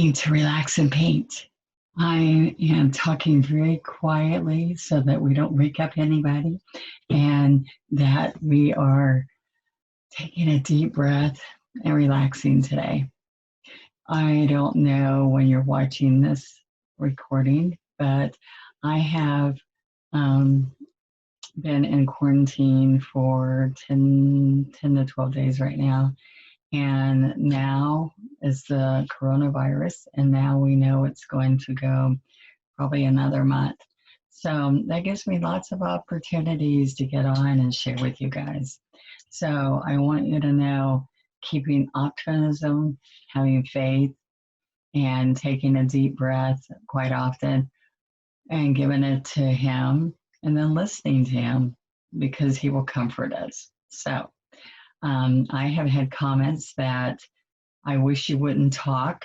morning to relax and paint. I am talking very quietly so that we don't wake up anybody and that we are taking a deep breath and relaxing today. I don't know when you're watching this recording, but I have been in quarantine for 10 to 12 days right now. And now is the coronavirus, and now we know it's going to go probably another month. So that gives me lots of opportunities to get on and share with you guys. So I want you to know keeping optimism, having faith, and taking a deep breath quite often and giving it to Him and then listening to Him because He will comfort us. So I have had comments that I wish you wouldn't talk.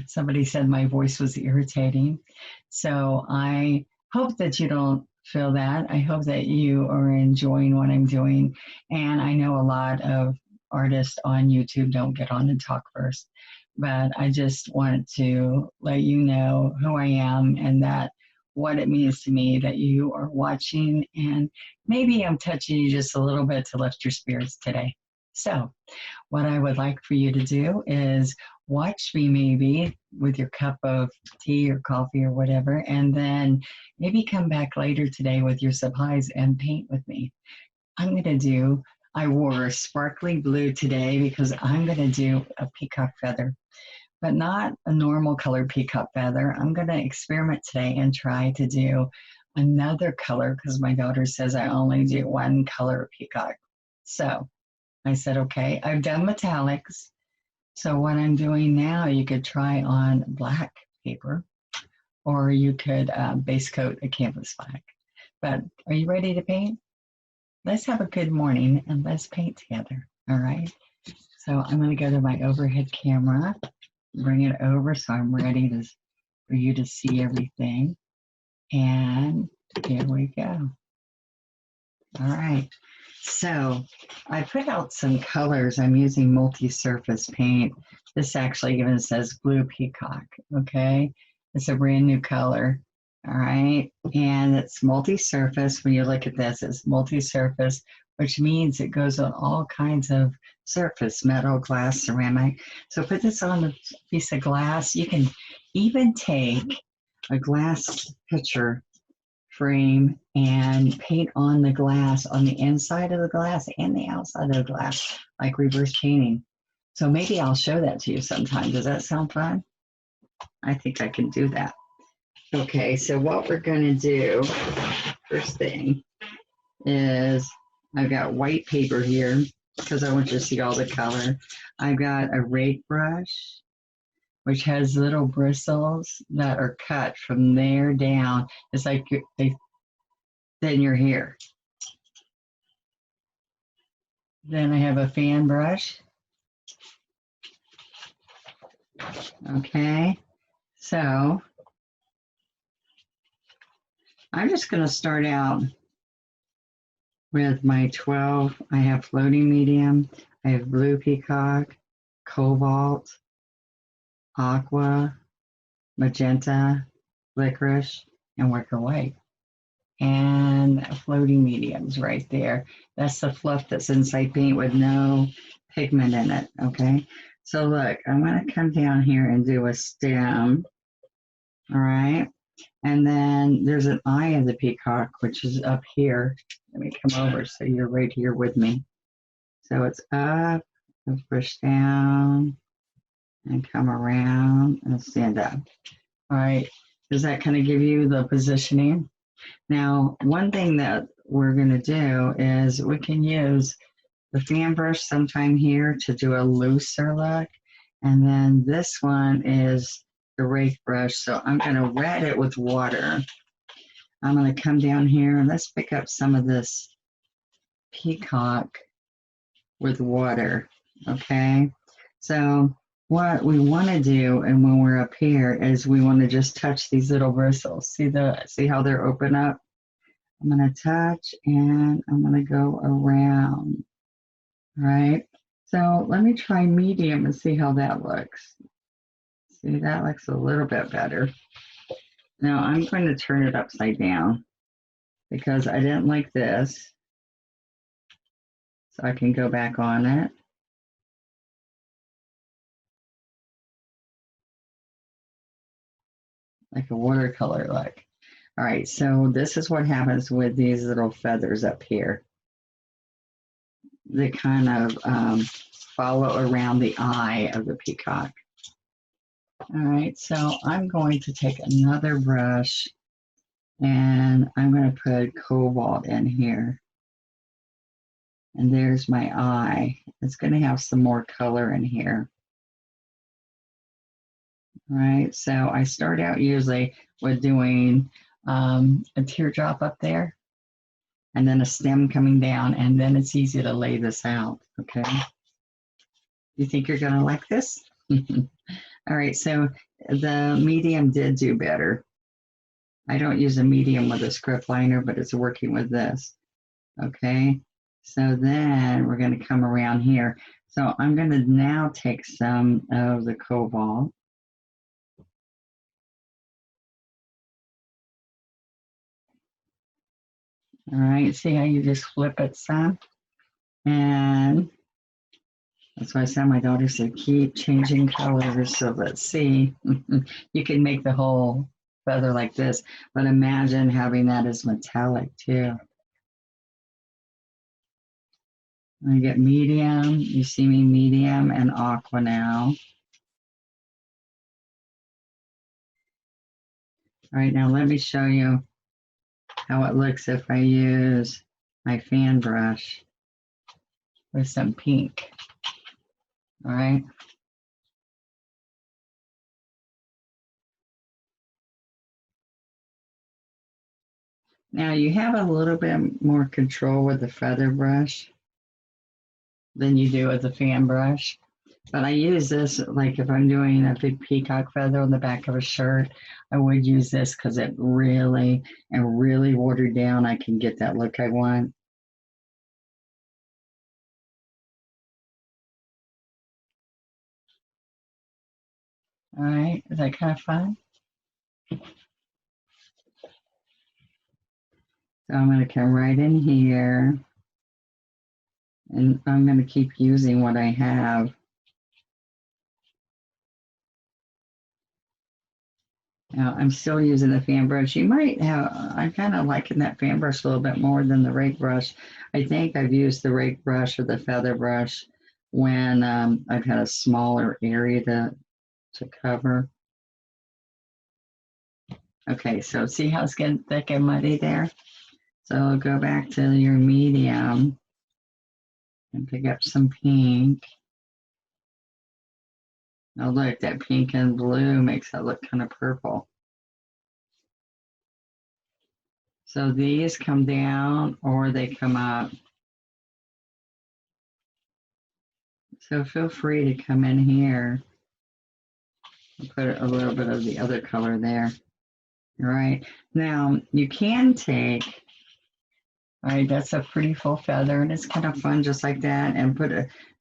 Somebody said my voice was irritating. So I hope that you don't feel that. I hope that you are enjoying what I'm doing. And I know a lot of artists on YouTube don't get on and talk first, but I just want to let you know who I am and that what it means to me that you are watching, and maybe I'm touching you just a little bit to lift your spirits today. So what I would like for you to do is watch me maybe with your cup of tea or coffee or whatever, and then maybe come back later today with your supplies and paint with me. I wore a sparkly blue today because I'm going to do a peacock feather, but not a normal color peacock feather. I'm going to experiment today and try to do another color because my daughter says I only do one color peacock. So I said, okay, I've done metallics. So what I'm doing now, you could try on black paper, or you could base coat a canvas black. But are you ready to paint? Let's have a good morning and let's paint together, all right? So I'm going to go to my overhead camera, bring it over so I'm ready for you to see everything. And here we go. All right. So I put out some colors. I'm using multi-surface paint. This actually even says blue peacock, okay? It's a brand new color, all right? And it's multi-surface. When you look at this, it's multi-surface, which means it goes on all kinds of surface, metal, glass, ceramic. So put this on a piece of glass. You can even take a glass pitcher frame and paint on the glass, on the inside of the glass and the outside of the glass, like reverse painting. So maybe I'll show that to you sometime. Does that sound fun? I think I can do that. Okay, so what we're going to do, first thing, is I've got white paper here because I want you to see all the color. I've got a rake brush, which has little bristles that are cut from there down. It's like they thin your hair. Then I have a fan brush. Okay, so I'm just going to start out with my 12. I have floating medium, I have blue peacock, cobalt, aqua, magenta, licorice, and wicker white. And floating mediums right there. That's the fluff that's inside paint with no pigment in it, okay? So look, I'm going to come down here and do a stem, all right? And then there's an eye of the peacock, which is up here. Let me come over so you're right here with me. So it's up, and push down, and come around and stand up. All right, does that kind of give you the positioning? Now, one thing that we're going to do is we can use the fan brush sometime here to do a looser look. And then this one is the rake brush. So I'm going to wet it with water. I'm going to come down here and let's pick up some of this peacock with water. Okay. So what we want to do, and when we're up here, is we want to just touch these little bristles. See how they're open up? I'm going to touch and I'm going to go around. All right. So let me try medium and see how that looks. See, that looks a little bit better. Now I'm going to turn it upside down because I didn't like this. So I can go back on it. Like a watercolor look. All right, so this is what happens with these little feathers up here. They kind of follow around the eye of the peacock. All right, so I'm going to take another brush and I'm going to put cobalt in here. And there's my eye. It's going to have some more color in here. All right, so I start out usually with doing a teardrop up there and then a stem coming down, and then it's easy to lay this out, okay? You think you're going to like this? All right, so the medium did do better. I don't use a medium with a script liner, but it's working with this. Okay, so then we're going to come around here. So I'm going to now take some of the cobalt. All right, see how you just flip it some? And that's why I said my daughter said keep changing colors. So let's see. You can make the whole feather like this, but imagine having that as metallic too. I get medium, you see me medium and aqua now. All right, now let me show you how it looks if I use my fan brush with some pink. All right. Now you have a little bit more control with the feather brush than you do with the fan brush. But I use this, like if I'm doing a big peacock feather on the back of a shirt, I would use this because it really, and really watered down, I can get that look I want. All right, is that kind of fun? So I'm going to come right in here, and I'm going to keep using what I have. Now, I'm still using the fan brush. You might have, I'm kind of liking that fan brush a little bit more than the rake brush. I think I've used the rake brush or the feather brush when I've had a smaller area to cover. Okay, so see how it's getting thick and muddy there? So go back to your medium and pick up some pink. Now look, that pink and blue makes that look kind of purple. So these come down or they come up. So feel free to come in here and put a little bit of the other color there. All right, now you can take, all right, that's a pretty full feather and it's kind of fun just like that, and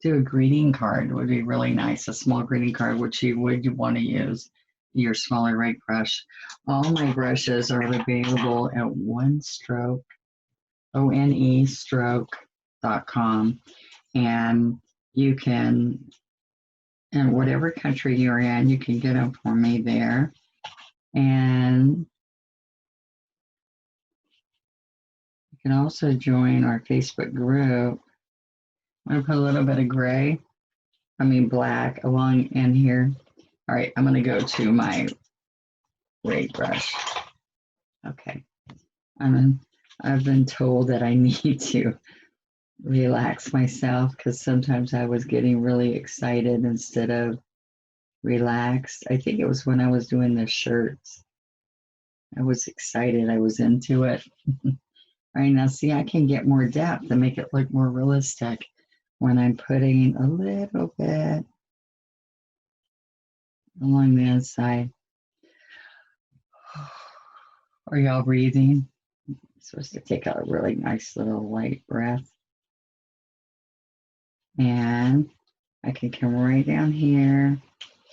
do a greeting card would be really nice, a small greeting card, which you would want to use your smaller rake brush. All my brushes are available at One Stroke, onestroke.com, and you can, in whatever country you're in, you can get them for me there. And you can also join our Facebook group. I'm going to put a little bit of black along in here. All right, I'm going to go to my rake brush. Okay. I've been told that I need to relax myself because sometimes I was getting really excited instead of relaxed. I think it was when I was doing the shirts. I was excited. I was into it. All right, now see, I can get more depth and make it look more realistic when I'm putting a little bit along the inside. Are y'all breathing? I'm supposed to take a really nice little light breath. And I can come right down here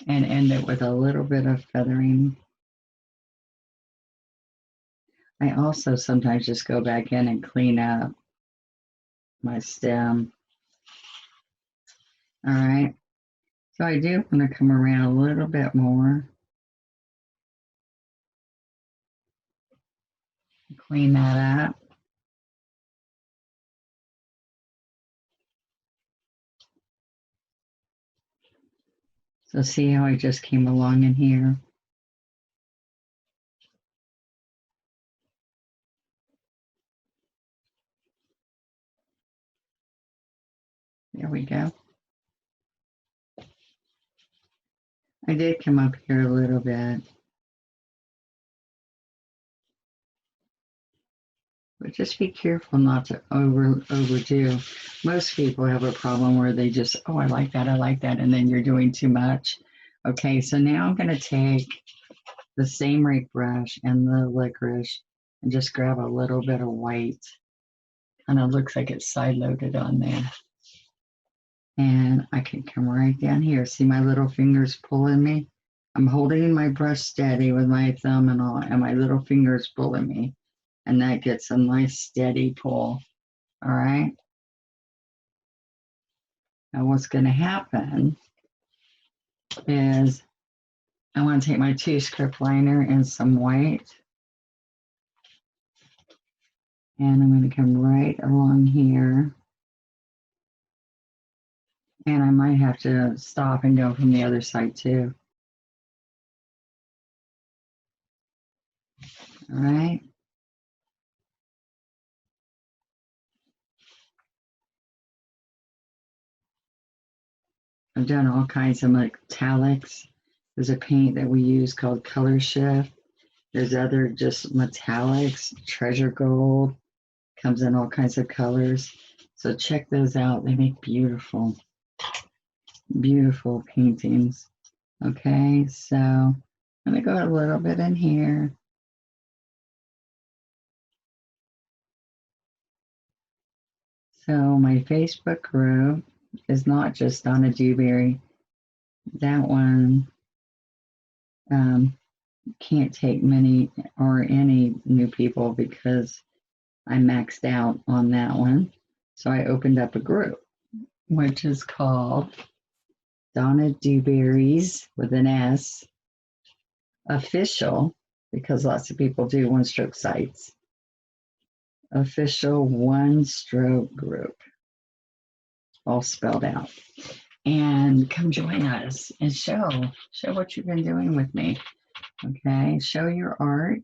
and end it with a little bit of feathering. I also sometimes just go back in and clean up my stem. All right, so I do want to come around a little bit more. Clean that up. So see how I just came along in here? There we go. I did come up here a little bit, but just be careful not to overdo. Most people have a problem where they just, oh, I like that, and then you're doing too much. Okay, so now I'm going to take the same rake brush and the licorice and just grab a little bit of white. Kind of looks like it's side loaded on there. And I can come right down here. See my little fingers pulling me? I'm holding my brush steady with my thumb and all, and my little fingers pulling me. And that gets a nice steady pull. All right. Now what's going to happen is I want to take my 2-script liner and some white. And I'm going to come right along here. And I might have to stop and go from the other side too. All right. I've done all kinds of metallics. There's a paint that we use called Color Shift. There's other just metallics, treasure gold, comes in all kinds of colors. So check those out. They make beautiful, beautiful paintings. Okay, so I'm gonna go a little bit in here. So my Facebook group is not just Donna Dewberry. That one can't take many or any new people because I maxed out on that one. So I opened up a group, which is called Donna Dewberry's with an S official, because lots of people do one-stroke sites. Official one-stroke group, all spelled out. And come join us and show what you've been doing with me. Okay, show your art.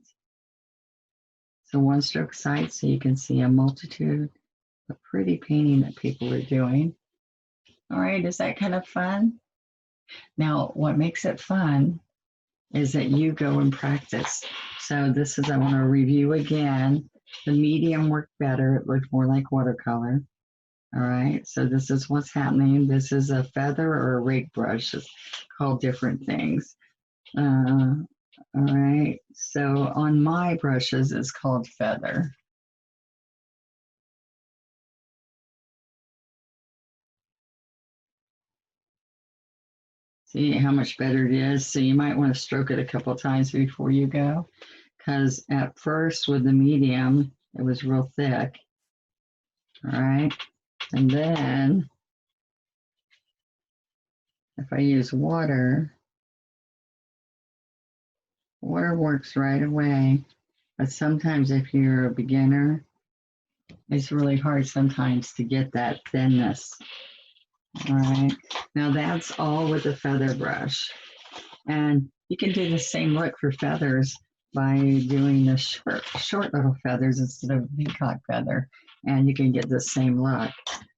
It's a one-stroke site, so you can see a multitude of pretty painting that people are doing. All right, is that kind of fun? Now, what makes it fun is that you go and practice. So this is, I want to review again. The medium worked better. It looked more like watercolor. All right, so this is what's happening. This is a feather or a rake brush. It's called different things. All right, so on my brushes, it's called feather. See how much better it is? So you might want to stroke it a couple of times before you go, because at first with the medium, it was real thick. All right, and then if I use water, water works right away. But sometimes if you're a beginner, it's really hard sometimes to get that thinness. All right, now that's all with a feather brush. And you can do the same look for feathers by doing the short little feathers instead of peacock feather, and you can get the same look.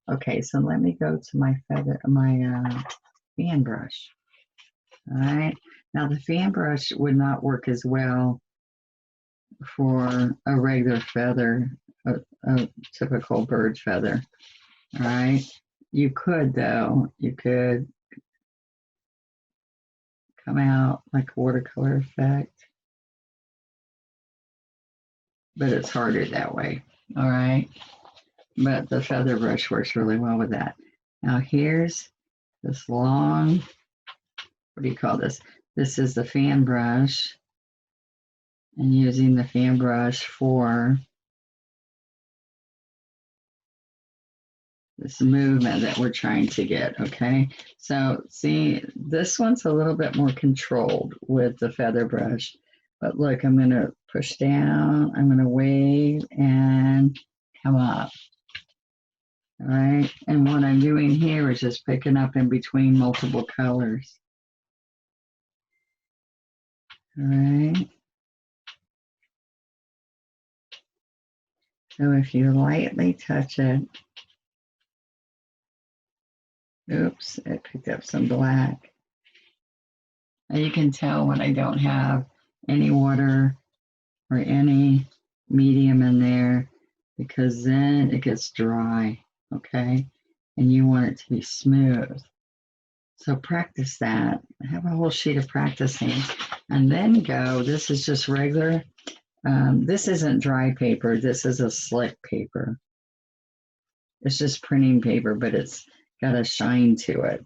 Okay, so let me go to my fan brush. All right, now the fan brush would not work as well for a regular feather, a typical bird feather. All right, you could though, you could come out like a watercolor effect, but it's harder that way. All right, but the feather brush works really well with that. Now here's this long what do you call this? This is the fan brush, and using the fan brush for this movement that we're trying to get, okay? So see, this one's a little bit more controlled with the feather brush. But look, I'm going to push down, I'm going to wave and come up. All right, and what I'm doing here is just picking up in between multiple colors. All right. So if you lightly touch it, oops, it picked up some black. And you can tell when I don't have any water or any medium in there, because then it gets dry, okay? And you want it to be smooth. So practice that. Have a whole sheet of practicing. And then go, this is just regular. This isn't dry paper. This is a slick paper. It's just printing paper, but it's got a shine to it.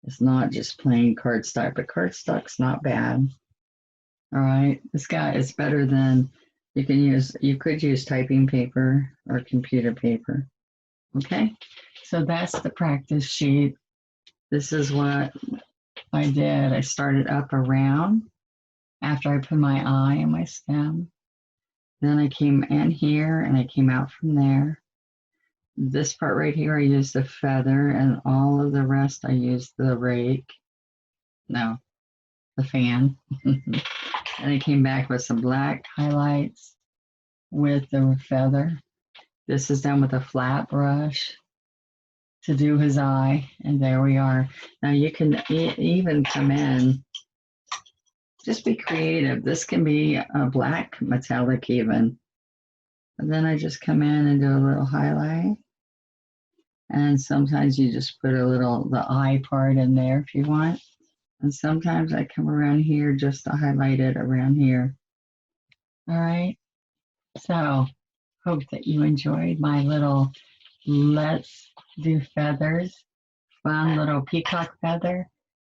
It's not just plain cardstock, but cardstock's not bad. All right, this guy is better than you could use typing paper or computer paper. Okay, so that's the practice sheet. This is what I did. I started up around after I put my eye in my stem. Then I came in here and I came out from there. This part right here, I used the feather, and all of the rest I used the rake. No, the fan. And I came back with some black highlights with the feather. This is done with a flat brush to do his eye, and there we are. Now you can even come in, just be creative. This can be a black metallic even. And then I just come in and do a little highlight. And sometimes you just put a little, the eye part in there if you want. And sometimes I come around here just to highlight it around here. All right. So hope that you enjoyed my little let's do feathers, fun little peacock feather.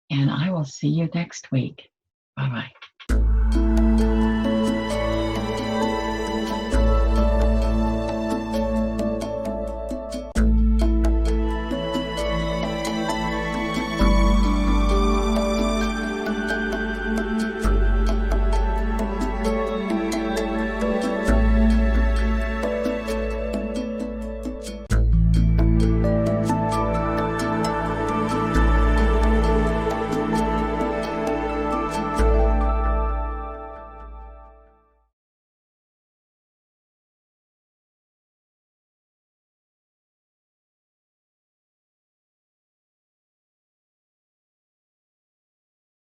And I will see you next week. Bye-bye.